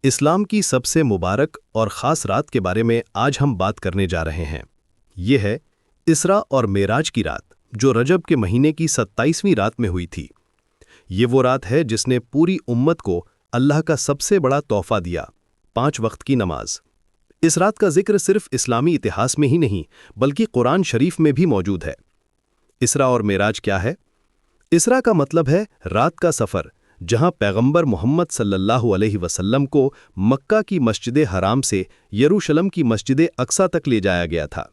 اسلام کی سب سے مبارک اور خاص رات کے بارے میں آج ہم بات کرنے جا رہے ہیں۔ یہ ہے اسراء اور معراج کی رات، جو رجب کے مہینے کی 27ویں رات میں ہوئی تھی۔ یہ وہ رات ہے جس نے پوری امت کو اللہ کا سب سے بڑا تحفہ دیا، 5 وقت کی نماز۔ اس رات کا ذکر صرف اسلامی اتہاس میں ہی نہیں بلکہ قرآن شریف میں بھی موجود ہے۔ اسراء اور معراج کیا ہے؟ اسراء کا مطلب ہے رات کا سفر، جہاں پیغمبر محمد صلی اللہ علیہ وسلم کو مکہ کی مسجد حرام سے یروشلم کی مسجد اقصیٰ تک لے جایا گیا تھا۔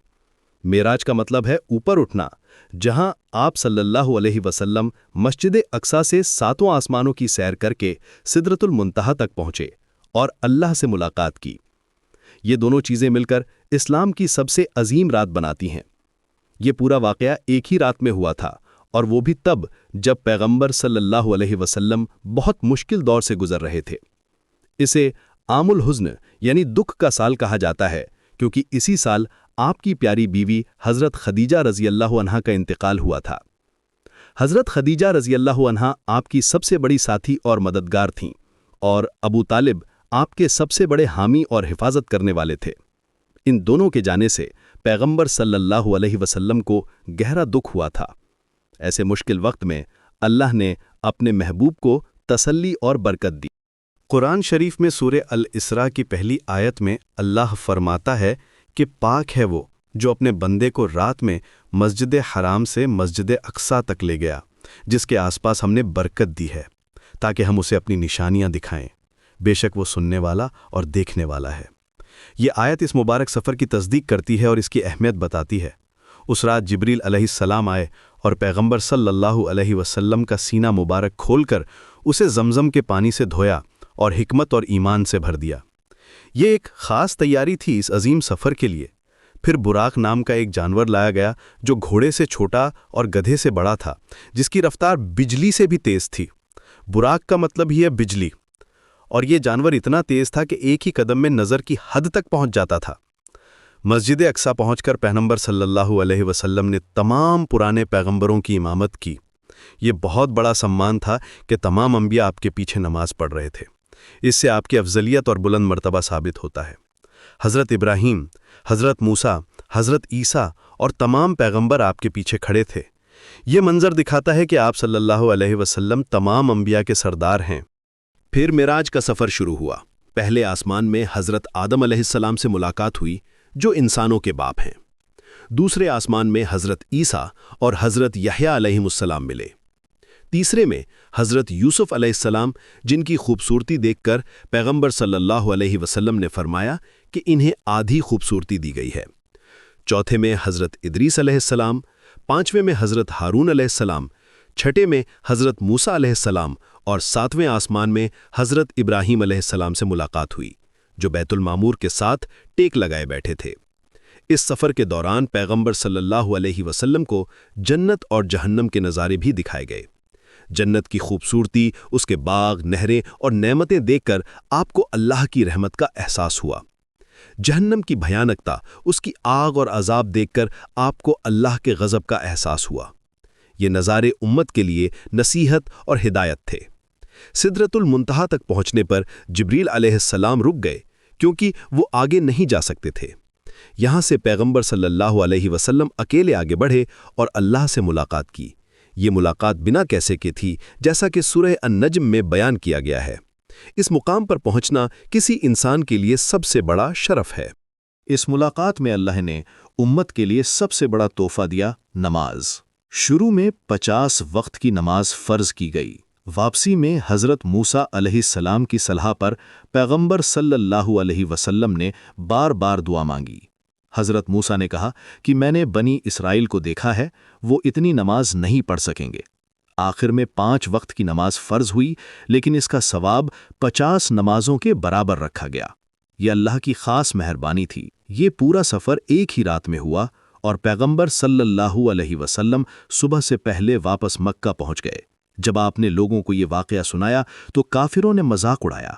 معراج کا مطلب ہے اوپر اٹھنا، جہاں آپ صلی اللہ علیہ وسلم مسجد اقصیٰ سے 7 آسمانوں کی سیر کر کے سدرۃ المنتہا تک پہنچے اور اللہ سے ملاقات کی۔ یہ دونوں چیزیں مل کر اسلام کی سب سے عظیم رات بناتی ہیں۔ یہ پورا واقعہ ایک ہی رات میں ہوا تھا، اور وہ بھی تب جب پیغمبر صلی اللہ علیہ وسلم بہت مشکل دور سے گزر رہے تھے۔ اسے عام الحزن یعنی دکھ کا سال کہا جاتا ہے، کیونکہ اسی سال آپ کی پیاری بیوی حضرت خدیجہ رضی اللہ عنہا کا انتقال ہوا تھا۔ حضرت خدیجہ رضی اللہ عنہا آپ کی سب سے بڑی ساتھی اور مددگار تھیں، اور ابو طالب آپ کے سب سے بڑے حامی اور حفاظت کرنے والے تھے۔ ان دونوں کے جانے سے پیغمبر صلی اللہ علیہ وسلم کو گہرا دکھ ہوا تھا۔ ایسے مشکل وقت میں اللہ نے اپنے محبوب کو تسلی اور برکت دی۔ قرآن شریف میں سورہ الاسراء کی پہلی آیت میں اللہ فرماتا ہے کہ پاک ہے وہ جو اپنے بندے کو رات میں مسجد حرام سے مسجد اقصیٰ تک لے گیا، جس کے آس پاس ہم نے برکت دی ہے تاکہ ہم اسے اپنی نشانیاں دکھائیں۔ بے شک وہ سننے والا اور دیکھنے والا ہے۔ یہ آیت اس مبارک سفر کی تصدیق کرتی ہے اور اس کی اہمیت بتاتی ہے۔ اس رات جبریل علیہ السلام آئے اور پیغمبر صلی اللہ علیہ وسلم کا سینہ مبارک کھول کر اسے زمزم کے پانی سے دھویا اور حکمت اور ایمان سے بھر دیا۔ یہ ایک خاص تیاری تھی اس عظیم سفر کے لیے۔ پھر براق نام کا ایک جانور لایا گیا جو گھوڑے سے چھوٹا اور گدھے سے بڑا تھا، جس کی رفتار بجلی سے بھی تیز تھی۔ براق کا مطلب ہی ہے بجلی، اور یہ جانور اتنا تیز تھا کہ ایک ہی قدم میں نظر کی حد تک پہنچ جاتا تھا۔ مسجد اقصیٰ پہنچ کر پیغمبر صلی اللہ علیہ وسلم نے تمام پرانے پیغمبروں کی امامت کی۔ یہ بہت بڑا سمان تھا کہ تمام انبیاء آپ کے پیچھے نماز پڑھ رہے تھے۔ اس سے آپ کی افضلیت اور بلند مرتبہ ثابت ہوتا ہے۔ حضرت ابراہیم، حضرت موسیٰ، حضرت عیسیٰ اور تمام پیغمبر آپ کے پیچھے کھڑے تھے۔ یہ منظر دکھاتا ہے کہ آپ صلی اللہ علیہ وسلم تمام انبیاء کے سردار ہیں۔ پھر معراج کا سفر شروع ہوا۔ پہلے آسمان میں حضرت آدم علیہ السلام سے ملاقات ہوئی، جو انسانوں کے باپ ہیں۔ دوسرے آسمان میں حضرت عیسیٰ اور حضرت یحییٰ علیہ السلام ملے۔ تیسرے میں حضرت یوسف علیہ السلام، جن کی خوبصورتی دیکھ کر پیغمبر صلی اللہ علیہ وسلم نے فرمایا کہ انہیں آدھی خوبصورتی دی گئی ہے۔ چوتھے میں حضرت ادریس علیہ السلام، پانچویں میں حضرت ہارون علیہ السلام، چھٹے میں حضرت موسیٰ علیہ السلام، اور 7ویں آسمان میں حضرت ابراہیم علیہ السلام سے ملاقات ہوئی، جو بیت المعمور کے ساتھ ٹیک لگائے بیٹھے تھے۔ اس سفر کے دوران پیغمبر صلی اللہ علیہ وسلم کو جنت اور جہنم کے نظارے بھی دکھائے گئے۔ جنت کی خوبصورتی، اس کے باغ، نہریں اور نعمتیں دیکھ کر آپ کو اللہ کی رحمت کا احساس ہوا۔ جہنم کی بھیانکتا، اس کی آگ اور عذاب دیکھ کر آپ کو اللہ کے غضب کا احساس ہوا۔ یہ نظارے امت کے لیے نصیحت اور ہدایت تھے۔ سدرۃ المنتہا تک پہنچنے پر جبریل علیہ السلام رک گئے، کیونکہ وہ آگے نہیں جا سکتے تھے۔ یہاں سے پیغمبر صلی اللہ علیہ وسلم اکیلے آگے بڑھے اور اللہ سے ملاقات کی۔ یہ ملاقات بنا کیسے کی تھی، جیسا کہ سورہ النجم میں بیان کیا گیا ہے۔ اس مقام پر پہنچنا کسی انسان کے لیے سب سے بڑا شرف ہے۔ اس ملاقات میں اللہ نے امت کے لیے سب سے بڑا تحفہ دیا، نماز۔ شروع میں 50 وقت کی نماز فرض کی گئی۔ واپسی میں حضرت موسیٰ علیہ السلام کی صلاح پر پیغمبر صلی اللہ علیہ وسلم نے بار بار دعا مانگی۔ حضرت موسیٰ نے کہا کہ میں نے بنی اسرائیل کو دیکھا ہے، وہ اتنی نماز نہیں پڑھ سکیں گے۔ آخر میں 5 وقت کی نماز فرض ہوئی، لیکن اس کا ثواب 50 نمازوں کے برابر رکھا گیا۔ یہ اللہ کی خاص مہربانی تھی۔ یہ پورا سفر ایک ہی رات میں ہوا، اور پیغمبر صلی اللہ علیہ وسلم صبح سے پہلے واپس مکہ پہنچ گئے۔ جب آپ نے لوگوں کو یہ واقعہ سنایا تو کافروں نے مذاق اڑایا